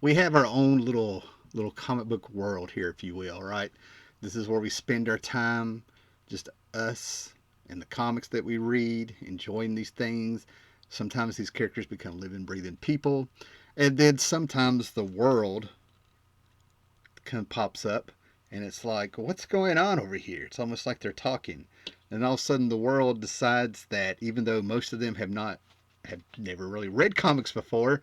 we have our own little comic book world here, if you will, right? This is where we spend our time, just us and the comics that we read, enjoying these things. Sometimes these characters become living, breathing people, and then sometimes the world kind of pops up, and it's like, what's going on over here? It's almost like they're talking, and all of a sudden the world decides that even though most of them have never really read comics before,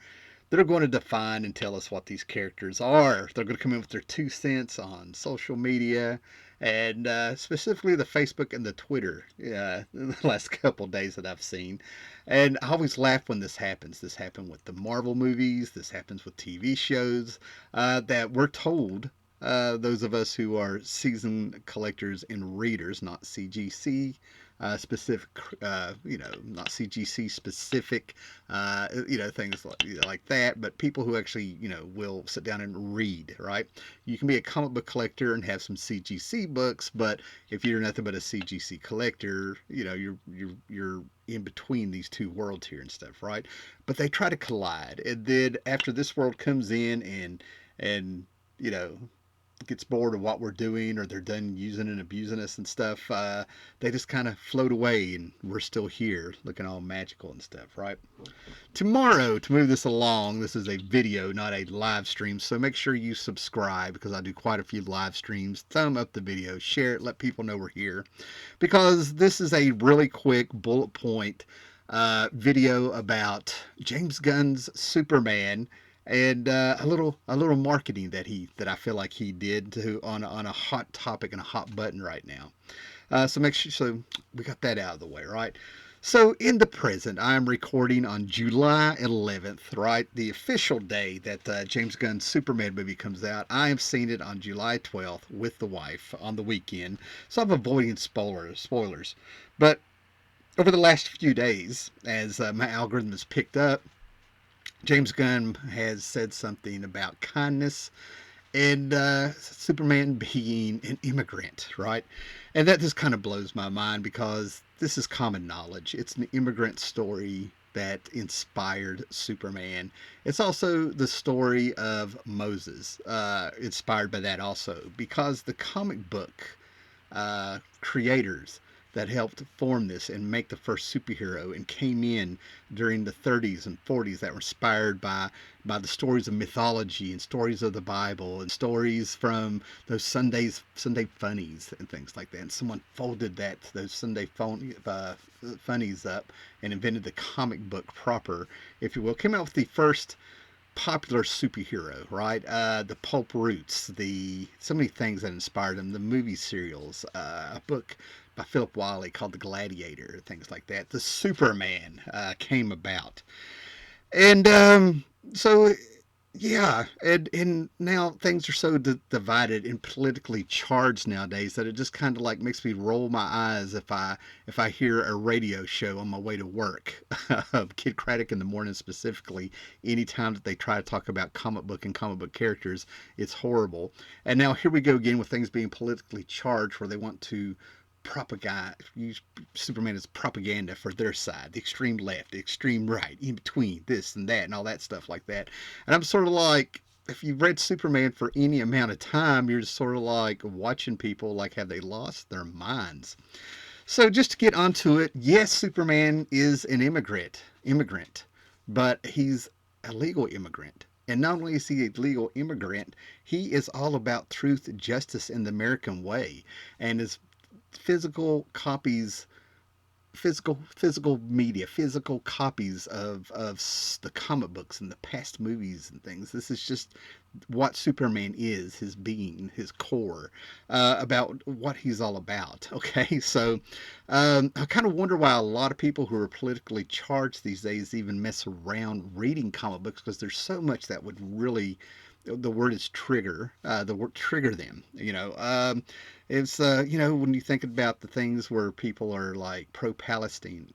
they're going to define and tell us what these characters are. They're going to come in with their 2 cents on social media, and specifically the Facebook and the Twitter the last couple of days that I've seen. And I always laugh when this happens. This happened with the Marvel movies. This happens with TV shows that we're told. Those of us who are seasoned collectors and readers, not CGC specific, not CGC specific, things like that, but people who actually, will sit down and read, right? You can be a comic book collector and have some CGC books, but if you're nothing but a CGC collector, you're in between these two worlds here and stuff, right? But they try to collide, and then after this world comes in and you know gets bored of what we're doing or they're done using and abusing us and stuff, they just kind of float away and we're still here looking all magical and stuff, right? Tomorrow, to move this along, this is a video, not a live stream, so make sure you subscribe because I do quite a few live streams. Thumb up the video, share it, let people know we're here because this is a really quick bullet point video about James Gunn's Superman and a little marketing that I feel like he did on a hot topic and a hot button right now. So make sure so we got that out of the way, right? So in the present, I am recording on July 11th, right? The official day that James Gunn's Superman movie comes out. I am seeing it on July 12th with the wife on the weekend, so I'm avoiding spoilers. But over the last few days, as my algorithm has picked up, James Gunn has said something about kindness and Superman being an immigrant, right? And that just kind of blows my mind because this is common knowledge. It's an immigrant story that inspired Superman. It's also the story of Moses, inspired by that also, because the comic book creators that helped form this and make the first superhero and came in during the 30s and 40s that were inspired by the stories of mythology and stories of the Bible and stories from those Sunday funnies and things like that. And someone folded those funnies up and invented the comic book proper, if you will. Came out with the first popular superhero, right? The pulp roots, the so many things that inspired him. The movie serials, a book by Philip Wiley called The Gladiator, things like that. The Superman came about, and so yeah, and now things are so divided and politically charged nowadays that it just kind of like makes me roll my eyes if I hear a radio show on my way to work of Kid Craddock in the morning specifically. Anytime that they try to talk about comic book and comic book characters, it's horrible. And now here we go again with things being politically charged, where they want to propaganda use Superman as propaganda for their side, the extreme left, the extreme right, in between this and that, and all that stuff like that. And I'm sort of like, if you've read Superman for any amount of time, you're just sort of like watching people like, have they lost their minds? So just to get onto it, yes, Superman is an immigrant, but he's a legal immigrant. And not only is he a legal immigrant, he is all about truth, justice, and the American way, and is physical copies physical media, physical copies of the comic books and the past movies and things. This is just what Superman is, his being, his core, about what he's all about. Okay, so I kind of wonder why a lot of people who are politically charged these days even mess around reading comic books because there's so much that would really the word is trigger. The word trigger them. It's when you think about the things where people are like pro Palestine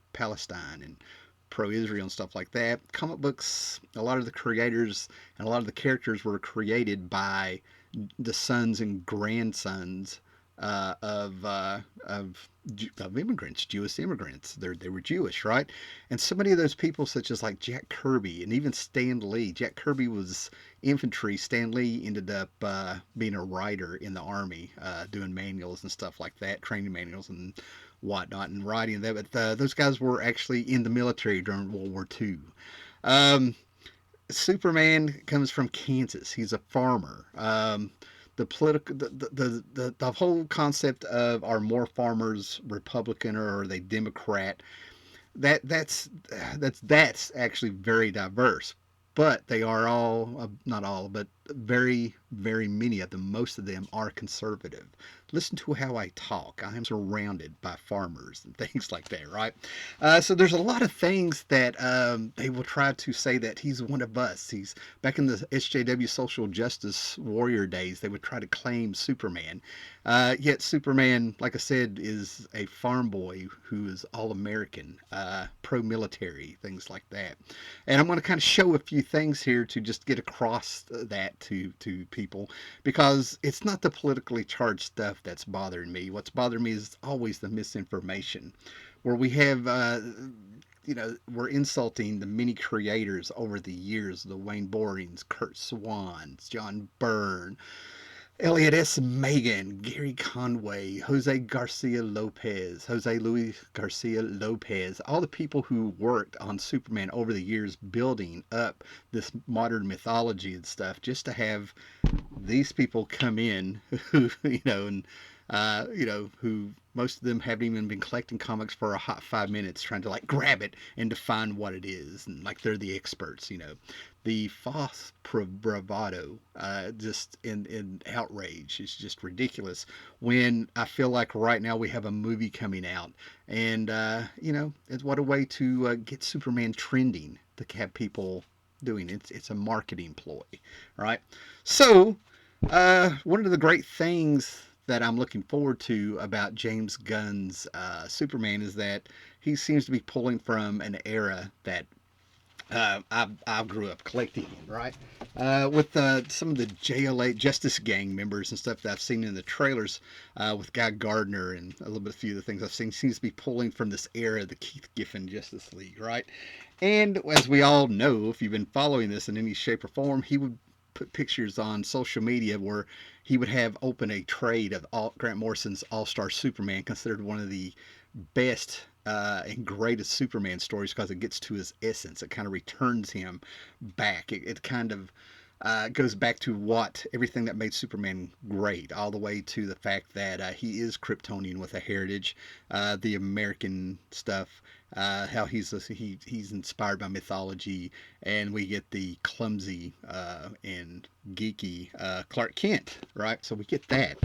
and pro Israel and stuff like that. Comic books, a lot of the creators and a lot of the characters were created by the sons and grandsons of immigrants, Jewish immigrants. They were Jewish, right? And so many of those people, such as like Jack Kirby and even Stan Lee. Jack Kirby was infantry. Stan Lee ended up being a writer in the army, doing manuals and stuff like that, training manuals and whatnot, and writing that. But those guys were actually in the military during World War II. Um, Superman comes from Kansas. He's a farmer. The political the whole concept of are more farmers Republican or are they Democrat, that's actually very diverse, but they are all not all, but very many of them, most of them are conservative. Listen to how I talk. I am surrounded by farmers and things like that, right? So there's a lot of things that they will try to say that he's one of us. He's back in the SJW social justice warrior days. They would try to claim Superman, yet Superman, like I said, is a farm boy who is all American, pro-military, things like that. And I'm going to kind of show a few things here to just get across that to people, because it's not the politically charged stuff that's bothering me. What's bothering me is always the misinformation, where we have we're insulting the many creators over the years, the Wayne Borings, Kurt Swans, John Byrne, Elliot S. Megan, Gary Conway, Jose Garcia Lopez, Jose Luis Garcia Lopez, all the people who worked on Superman over the years building up this modern mythology and stuff, just to have these people come in who, and who most of them haven't even been collecting comics for a hot 5 minutes, trying to like grab it and define what it is, and like they're the experts. The false bravado, just in outrage, is just ridiculous. When I feel like right now we have a movie coming out, and it's what a way to get Superman trending, to have people doing it. It's a marketing ploy, right? So one of the great things that I'm looking forward to about James Gunn's Superman is that he seems to be pulling from an era that I grew up collecting in, right? With some of the JLA Justice Gang members and stuff that I've seen in the trailers, with Guy Gardner and a little bit, a few of the things I've seen, seems to be pulling from this era, the Keith Giffen Justice League, right? And as we all know, if you've been following this in any shape or form, he would put pictures on social media where he would have open a trade of Grant Morrison's All-Star Superman, considered one of the best and greatest Superman stories, because it gets to his essence. It kind of returns him back. It kind of goes back to what everything that made Superman great, all the way to the fact that he is Kryptonian with a heritage, the American stuff, how he's inspired by mythology, and we get the clumsy and geeky Clark Kent, right? So we get that.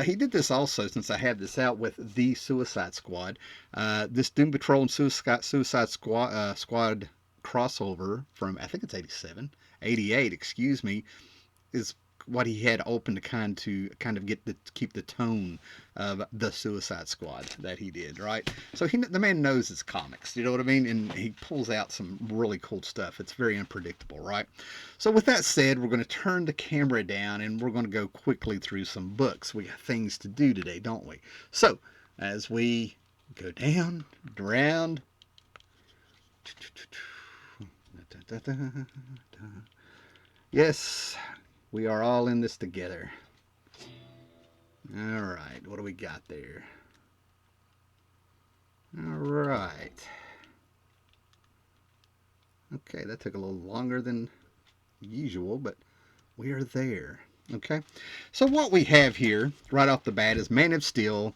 He did this also, since I have this out, with the Suicide Squad. This Doom Patrol and Suicide Squad crossover from, I think it's 88, excuse me, is what he had open to kind of keep the tone of the Suicide Squad that he did, right? So the man knows his comics, you know what I mean? And he pulls out some really cool stuff. It's very unpredictable, right? So with that said, we're going to turn the camera down and we're going to go quickly through some books. We got things to do today, don't we? So as we go down, around, yes, we are all in this together. All right, what do we got there? All right. Okay, that took a little longer than usual, but we are there. Okay, so what we have here right off the bat is Man of Steel.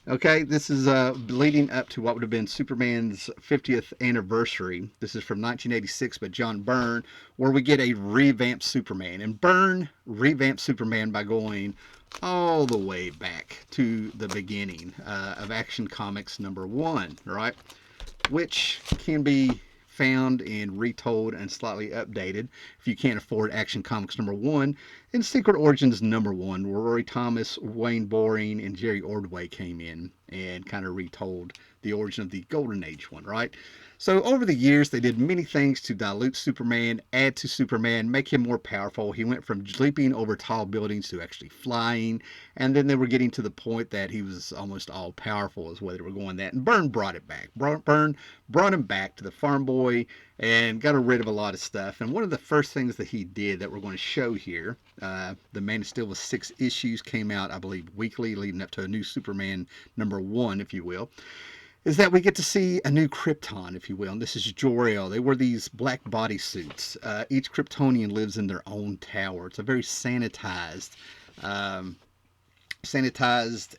Okay, this is leading up to what would have been Superman's 50th anniversary. This is from 1986 by John Byrne, where we get a revamped Superman. And Byrne revamped Superman by going all the way back to the beginning of Action Comics #1, right? Which can be found and retold and slightly updated if you can't afford Action Comics #1 and Secret Origins #1, where Roy Thomas, Wayne Boring, and Jerry Ordway came in and kind of retold the origin of the Golden Age one, right? So over the years, they did many things to dilute Superman, add to Superman, make him more powerful. He went from leaping over tall buildings to actually flying, and then they were getting to the point that he was almost all powerful, is where they were going. That and Byrne brought it back. Byrne brought him back to the farm boy and got rid of a lot of stuff. And one of the first things that he did that we're going to show here, the Man of Steel was 6 issues, came out, I believe, weekly, leading up to a new Superman #1, if you will, is that we get to see a new Krypton, if you will. And this is Jor-El. They wear these black bodysuits. Each Kryptonian lives in their own tower. It's a very um, sanitized,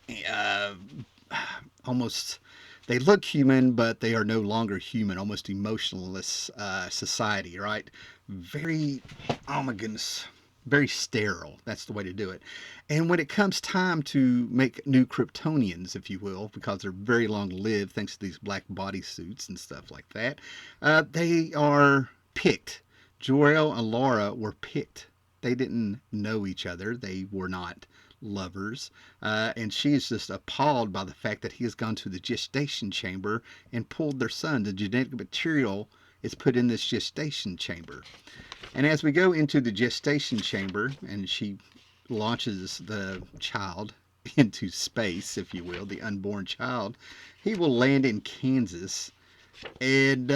almost. They look human, but they are no longer human. Almost emotionless society, right? Very, oh my goodness, very sterile. That's the way to do it. And when it comes time to make new Kryptonians, if you will, because they're very long lived thanks to these black bodysuits and stuff like that, they are picked. Jor-El and Laura were picked. They didn't know each other. They were not lovers. And she is just appalled by the fact that he has gone to the gestation chamber and pulled their son. The genetic material is put in this gestation chamber. And as we go into the gestation chamber and she launches the child into space, if you will, the unborn child, he will land in Kansas. And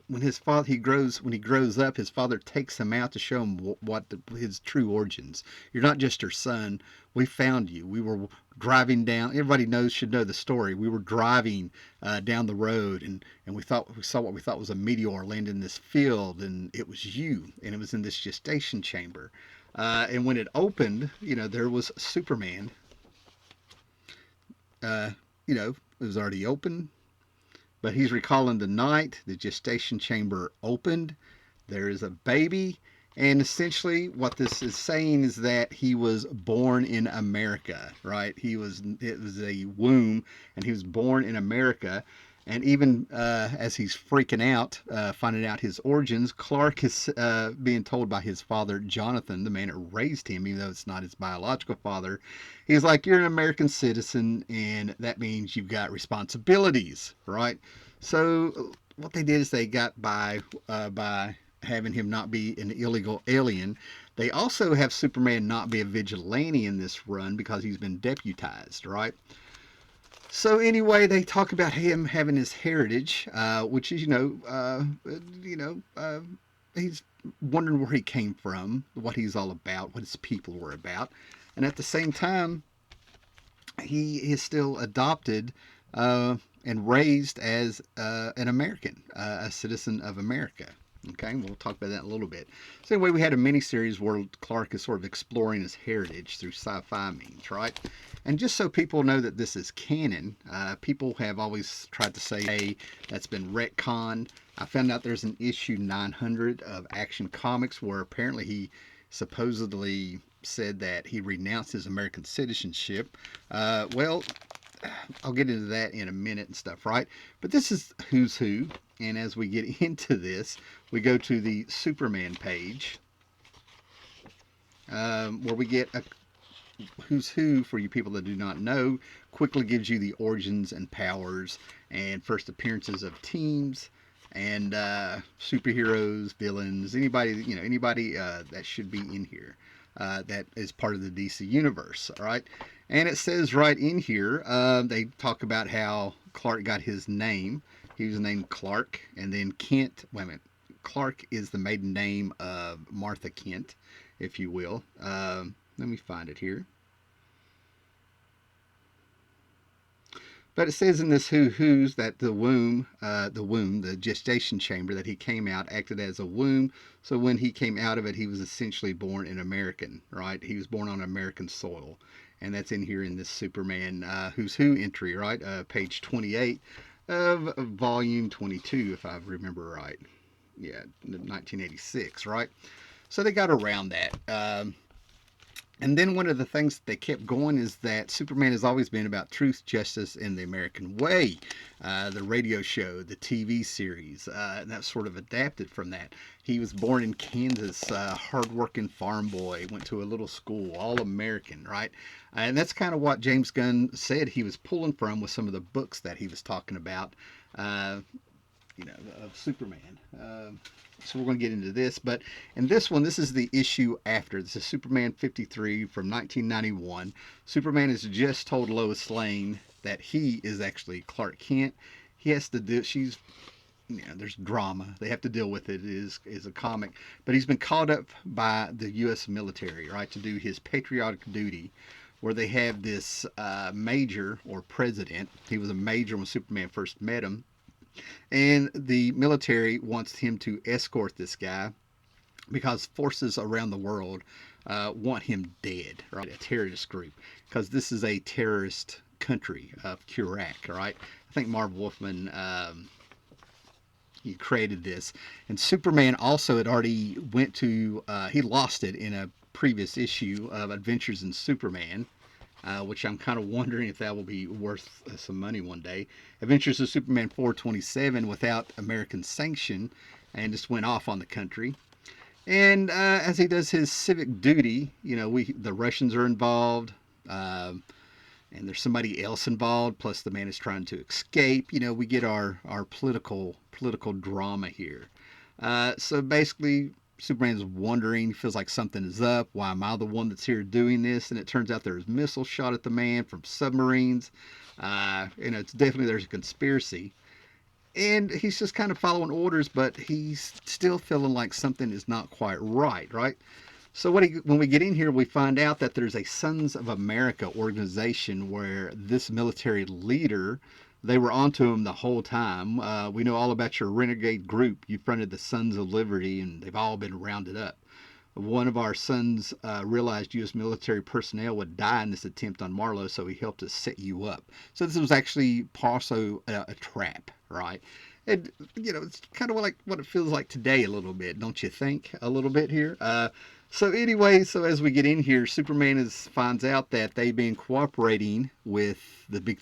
when he grows up, his father takes him out to show him his true origins. You're not just your son. We found you. We were driving down. Everybody should know the story. We were driving down the road, and we saw what we thought was a meteor land in this field, and it was you, and it was in this gestation chamber. And when it opened, there was Superman. It was already open. But he's recalling the night the gestation chamber opened. There is a baby. And essentially what this is saying is that he was born in America, right? It was a womb, and he was born in America. And even as he's freaking out, finding out his origins, Clark is being told by his father, Jonathan, the man that raised him, even though it's not his biological father, he's like, you're an American citizen, and that means you've got responsibilities, right? So what they did is they got by having him not be an illegal alien. They also have Superman not be a vigilante in this run because he's been deputized, right? So anyway, they talk about him having his heritage, which is, he's wondering where he came from, what he's all about, what his people were about. And at the same time, he is still adopted and raised as an American, a citizen of America. Okay, we'll talk about that in a little bit. So anyway, we had a mini-series where Clark is sort of exploring his heritage through sci-fi means, right? And just so people know that this is canon, people have always tried to say, hey, that's been retconned. I found out there's an issue 900 of Action Comics where apparently he supposedly said that he renounced his American citizenship. Well, I'll get into that in a minute and stuff, right? But this is Who's Who. And as we get into this, we go to the Superman page, where we get a Who's Who, for you people that do not know, quickly gives you the origins and powers and first appearances of teams and superheroes, villains, anybody that should be in here that is part of the DC universe, all right? And it says right in here, they talk about how Clark got his name. He was named Clark, and then Kent, Clark is the maiden name of Martha Kent, if you will. Let me find it here. But it says in this Who's that the gestation chamber that he came out acted as a womb. So when he came out of it, he was essentially born an American, right? He was born on American soil. And that's in here in this Superman Who's Who entry, right? Page 28 of volume 22, if I remember right. Yeah, 1986, right? So they got around that. And then one of the things that they kept going is that Superman has always been about truth, justice, and the American way. The radio show, the TV series, and that sort of adapted from that. He was born in Kansas, hardworking farm boy, went to a little school, all American, right? And that's kind of what James Gunn said he was pulling from with some of the books that he was talking about. of Superman. So we're going to get into this, but in this one, this is the issue after. This is Superman 53 from 1991. Superman has just told Lois Lane that he is actually Clark Kent. He has to do. There's drama. They have to deal with it. It is a comic, but he's been called up by the U.S. military, right, to do his patriotic duty, where they have this major or president. He was a major when Superman first met him, and the military wants him to escort this guy because forces around the world want him dead, right? A terrorist group, because this is a terrorist country of Iraq, right? I think Marv Wolfman he created this, and Superman also had already went to he lost it in a previous issue of Adventures in Superman, which I'm kind of wondering if that will be worth some money one day. Adventures of Superman 427 without American sanction, and just went off on the country. And as he does his civic duty, the Russians are involved, and there's somebody else involved. Plus, the man is trying to escape. We get our political drama here. So basically, Superman's wondering, feels like something is up. Why am I the one that's here doing this? And it turns out there's missiles shot at the man from submarines. It's definitely, there's a conspiracy. And he's just kind of following orders, but he's still feeling like something is not quite right, right? So when we get in here, we find out that there's a Sons of America organization where this military leader, they were onto him the whole time. We know all about your renegade group. You fronted the Sons of Liberty, and they've all been rounded up. One of our sons realized U.S. military personnel would die in this attempt on Marlowe, so he helped us set you up. So this was actually also a trap, right? And, it's kind of like what it feels like today a little bit, don't you think? A little bit here. So anyway, as we get in here, Superman finds out that they've been cooperating with the big,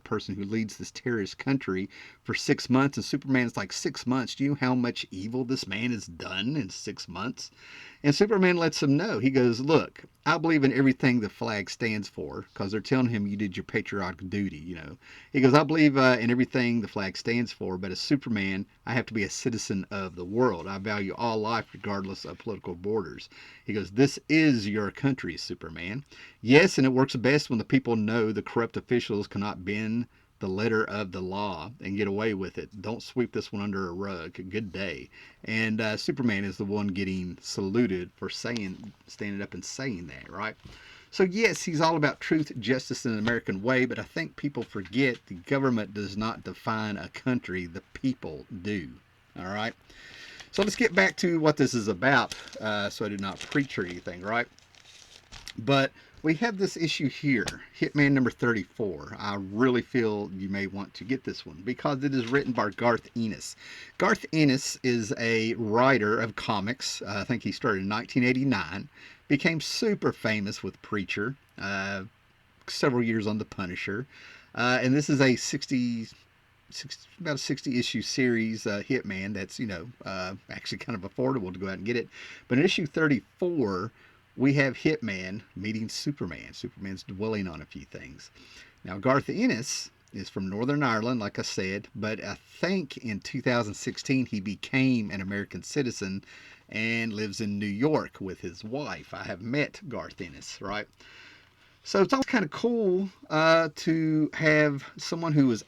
person who leads this terrorist country for 6 months. And Superman's like, 6 months? Do you know how much evil this man has done in 6 months? And Superman lets him know. He goes, look, I believe in everything the flag stands for, because they're telling him you did your patriotic duty, He goes, I believe in everything the flag stands for, but as Superman, I have to be a citizen of the world. I value all life regardless of political borders. He goes, this is your country, Superman. Yes, and it works best when the people know the corrupt officials cannot bend the letter of the law and get away with it. Don't sweep this one under a rug. Good day. And Superman is the one getting saluted for standing up and saying that, right? So yes, he's all about truth, justice, and an American way, but I think people forget the government does not define a country. The people do. All right? So let's get back to what this is about, so I do not preach or anything, right? But we have this issue here, Hitman number 34. I really feel you may want to get this one because it is written by Garth Ennis. Garth Ennis is a writer of comics. I think he started in 1989. Became super famous with Preacher, several years on The Punisher. And this is about a 60 issue series, Hitman, that's, actually kind of affordable to go out and get it. But in issue 34, we have Hitman meeting Superman. Superman's dwelling on a few things. Now, Garth Ennis is from Northern Ireland, like I said, but I think in 2016 he became an American citizen and lives in New York with his wife. I have met Garth Ennis, right? So it's always kind of cool to have someone who was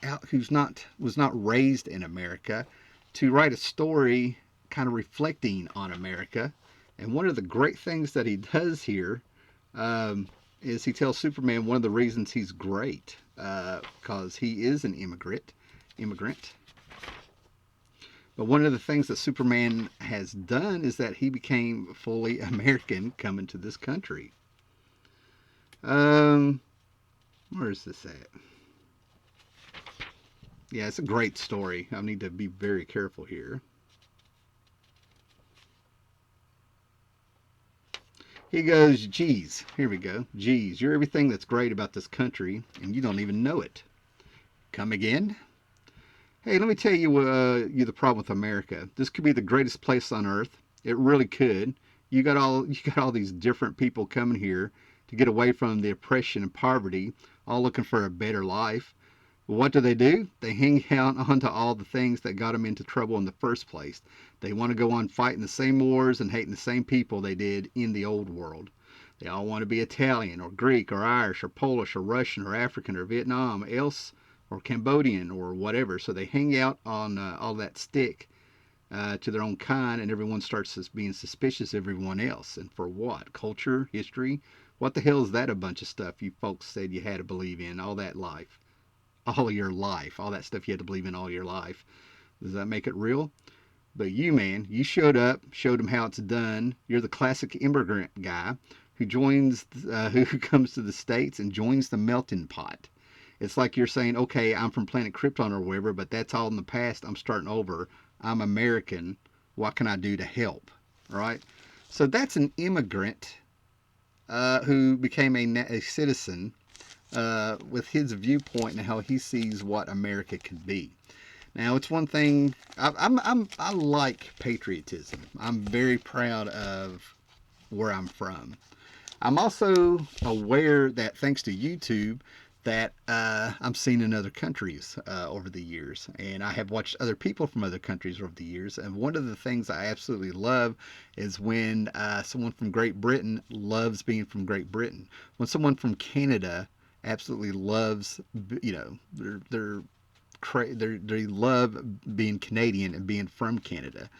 not raised in America to write a story kind of reflecting on America. And one of the great things that he does here is he tells Superman one of the reasons he's great, because he is an immigrant. But one of the things that Superman has done is that he became fully American coming to this country. Where is this at? Yeah, it's a great story. I need to be very careful here. He goes, geez, here we go. Geez, you're everything that's great about this country, and you don't even know it. Come again? Hey, let me tell you the problem with America. This could be the greatest place on earth. It really could. You got all these different people coming here to get away from the oppression and poverty, all looking for a better life. What do? They hang out onto all the things that got them into trouble in the first place. They want to go on fighting the same wars and hating the same people they did in the old world. They all want to be Italian or Greek or Irish or Polish or Russian or African or Vietnam else or Cambodian or whatever. So they hang out on all that stick to their own kind, and everyone starts being suspicious of everyone else. And for what? Culture, history? What the hell is that? A bunch of stuff you folks said you had to believe in all that life, all your life, all that stuff you had to believe in all your life. Does that make it real? But you, man, you showed up, showed them how it's done. You're the classic immigrant guy who joins, who comes to the States and joins the melting pot. It's like you're saying, okay, I'm from planet Krypton or wherever, but that's all in the past. I'm starting over. I'm American. What can I do to help? Right? So that's an immigrant who became a citizen with his viewpoint and how he sees what America can be. Now, it's one thing I like patriotism. I'm very proud of where I'm from. I'm also aware that thanks to YouTube, that I'm seen in other countries over the years, and I have watched other people from other countries over the years. And one of the things I absolutely love is when someone from Great Britain loves being from Great Britain. When someone from Canada absolutely loves, you know, they love being Canadian and being from Canada.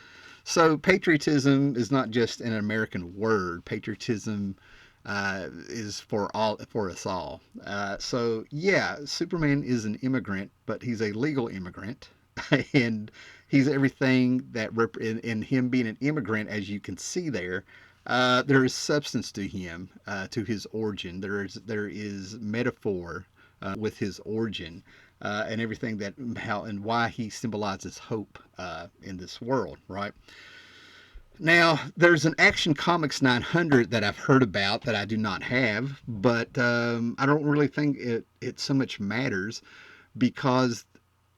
So patriotism is not just an American word. Patriotism is for us all. So yeah, Superman is an immigrant, but he's a legal immigrant, and he's everything that in him being an immigrant, as you can see there. There is substance to him, to his origin. There is metaphor with his origin, and everything that how and why he symbolizes hope in this world, right? Now, there's an Action Comics 900 that I've heard about that I do not have, but I don't really think it so much matters because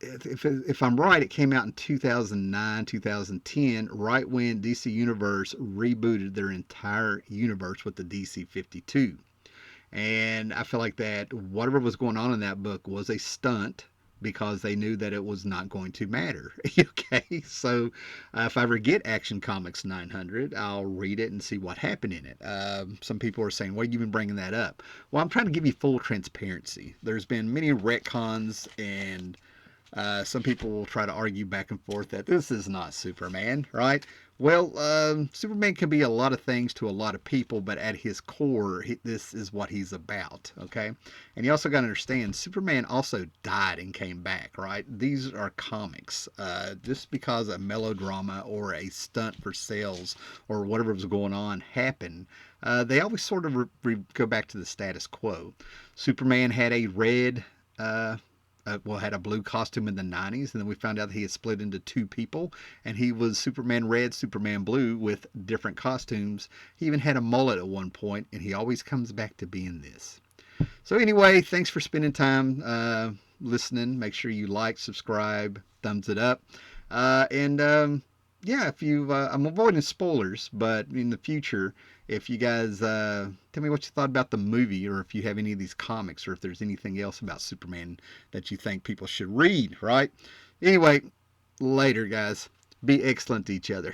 if I'm right, it came out in 2009, 2010, right when DC Universe rebooted their entire universe with the DC 52. And I feel like that whatever was going on in that book was a stunt because they knew that it was not going to matter. Okay, so if I ever get Action Comics 900, I'll read it and see what happened in it. Some people are saying, why have you been bringing that up? Well, I'm trying to give you full transparency. There's been many retcons, and some people will try to argue back and forth that this is not Superman, right? Well, Superman can be a lot of things to a lot of people, but at his core, this is what he's about, okay? And you also got to understand, Superman also died and came back, right? These are comics. Just because a melodrama or a stunt for sales or whatever was going on happened, they always sort of go back to the status quo. Superman had a red had a blue costume in the 90s, and then we found out that he had split into two people, and he was Superman Red, Superman Blue with different costumes. He even had a mullet at one point, and he always comes back to being this. So anyway, thanks for spending time listening. Make sure you like, subscribe, thumbs it up, and yeah, if you, I'm avoiding spoilers, but in the future, if you guys tell me what you thought about the movie, or if you have any of these comics, or if there's anything else about Superman that you think people should read, right? Anyway, later, guys. Be excellent to each other.